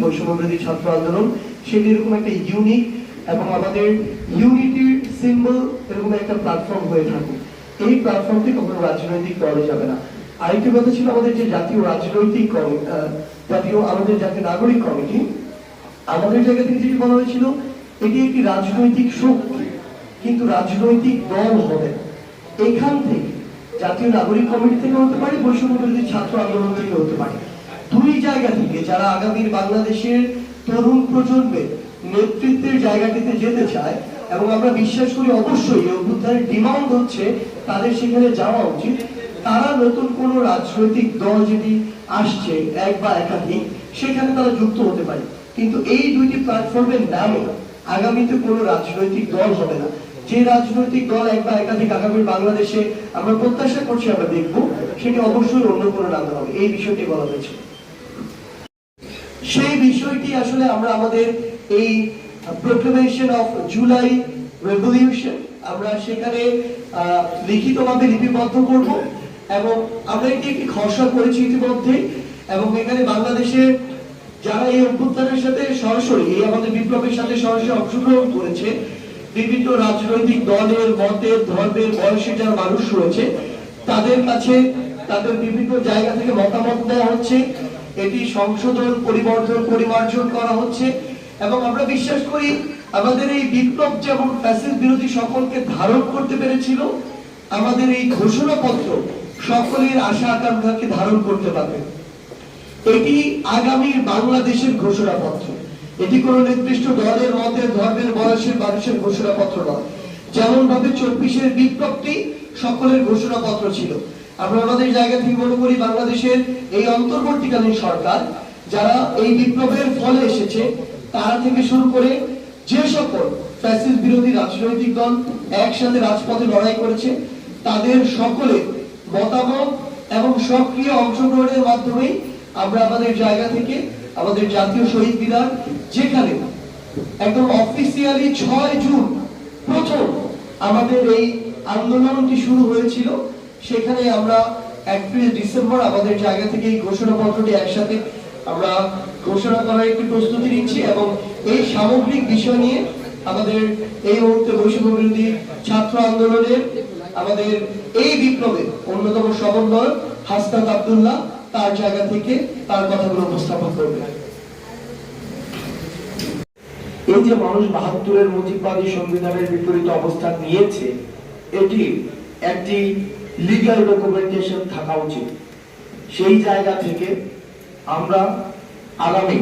বৈষম্যবিরোধী ছাত্র আন্দোলন সেটি এরকম একটা ইউনিক এবং আমাদের ইউনিটির সিম্বল এরকম একটা প্ল্যাটফর্ম হয়ে থাকুক। এই প্ল্যাটফর্মটি কখনো রাজনৈতিক দলে যাবে না। আরেকটি কথা ছিল আমাদের যে জাতীয় রাজনৈতিক আমাদের জাতীয় নাগরিক কমিটি, আমাদের জায়গা থেকে যেটি বলা হয়েছিল এটি একটি রাজনৈতিক শক্তি, কিন্তু রাজনৈতিক দল হবে। এখান থেকে জাতীয় নাগরিক কমিটি থেকে হতে পারে, বৈষম্যবিরোধী ছাত্র আন্দোলন থেকে হতে পারে, দুই জায়গা থেকে যারা আগামীর বাংলাদেশের তরুণ প্রজন্মের নেতৃত্বের জায়গাটিতে যেতে চায়, এবং আমরা বিশ্বাস করি অবশ্যই অভ্যুত্থানের ডিমান্ড হচ্ছে তাদের সেখানে যাওয়া উচিত। তারা নতুন কোন রাজনৈতিক দল যেটি আসছে এক বা একাধিক, সেখানে তারা যুক্ত হতে পারে, কিন্তু এই দুইটি প্ল্যাটফর্মের নামে আগামীতে কোনো রাজনৈতিক দল হবে না। যে রাজনৈতিক দল এক বা একাধিক আগামীর বাংলাদেশে আমরা প্রত্যাশা করছি আমরা দেখব, সেটি অবশ্যই অন্য কোনো নামে হবে। এই বিষয়টি বলা হয়েছে। সেই বিষয়টি আসলে আমরা আমাদের এই প্রোক্লেমেশন অফ জুলাই রেভলিউশন আমরা সেখানে লিখিতভাবে লিপিবদ্ধ করব, এবং আমরা এটি একটি খসড়া করেছি ইতিমধ্যে। এবং এখানে বাংলাদেশের যারা এই অভ্যুত্থানের সাথে সরাসরি এই আমাদের বিপ্লবের সাথে সরাসরি অংশগ্রহণ করেছে, বিভিন্ন রাজনৈতিক দলের, মতের, ধর্মের, বয়সের যারা মানুষ রয়েছে, তাদের কাছে তাদের বিভিন্ন জায়গা থেকে মতামত দেওয়া হচ্ছে। এটি সংশোধন, পরিবর্তন, পরিমার্জন করা হচ্ছে। এবং আমরা বিশ্বাস করি আমাদের এই বিপ্লব যেমন ফ্যাসিস্ট বিরোধী সকলকে ধারণ করতে পেরেছিল, আমাদের এই ঘোষণাপত্র সকলের আশা আকাঙ্ক্ষাকে ধারণ করতে পারবে। এটি আগামীর বাংলাদেশের ঘোষণাপত্র। এটি কোন নির্দিষ্ট দলের, মতের, ধর্মের, বয়সের মানুষের ঘোষণাপত্র নয়। যেমন ভাবে 24-এর বিপ্লবটি সকলের ঘোষণাপত্র ছিল, আমরা আমাদের জায়গা থেকে মনে করি বাংলাদেশের এই অন্তর্বর্তীকালীন সরকার যারা এই বিপ্লবের ফলে এসেছে, তারা থেকে শুরু করে যে সকল ফ্যাসিস্ট বিরোধী রাজনৈতিক দল একসাথে রাজপথে লড়াই করেছে, তাদের সকলে মতামত এবং সক্রিয় অংশগ্রহণের মাধ্যমে আমরা আমাদের জায়গা থেকে আমাদের জাতীয় শহীদ মিনার, যেখানে একদম অফিসিয়ালি 6 জুন প্রথম আমাদের এই আন্দোলনটি শুরু হয়েছিল, সেখানে আমরা এপ্রিল ডিসেম্বর আমাদের জায়গা থেকে এই ঘোষণাপত্রটি একসাথে আমরা ঘোষণা করার একটি প্রস্তুতি নিচ্ছি। এবং এই সামগ্রিক বিষয় নিয়ে আমাদের এই মুহূর্তে বৈষম্যবিরোধী ছাত্র আন্দোলনের আমাদের এই বিপ্লবের অন্যতম সমন্বয় হাসনাত আব্দুল্লাহ তার জায়গা থেকে তার কথাগুলো উপস্থাপন করবে। এই যে মানুষ 72-এর মুজিববাদী সংবিধানের বিপরীত অবস্থান নিয়েছে, এটি একটি লিগ্যাল ডকুমেন্টেশন থাকা উচিত। সেই জায়গা থেকে আমরা আগামী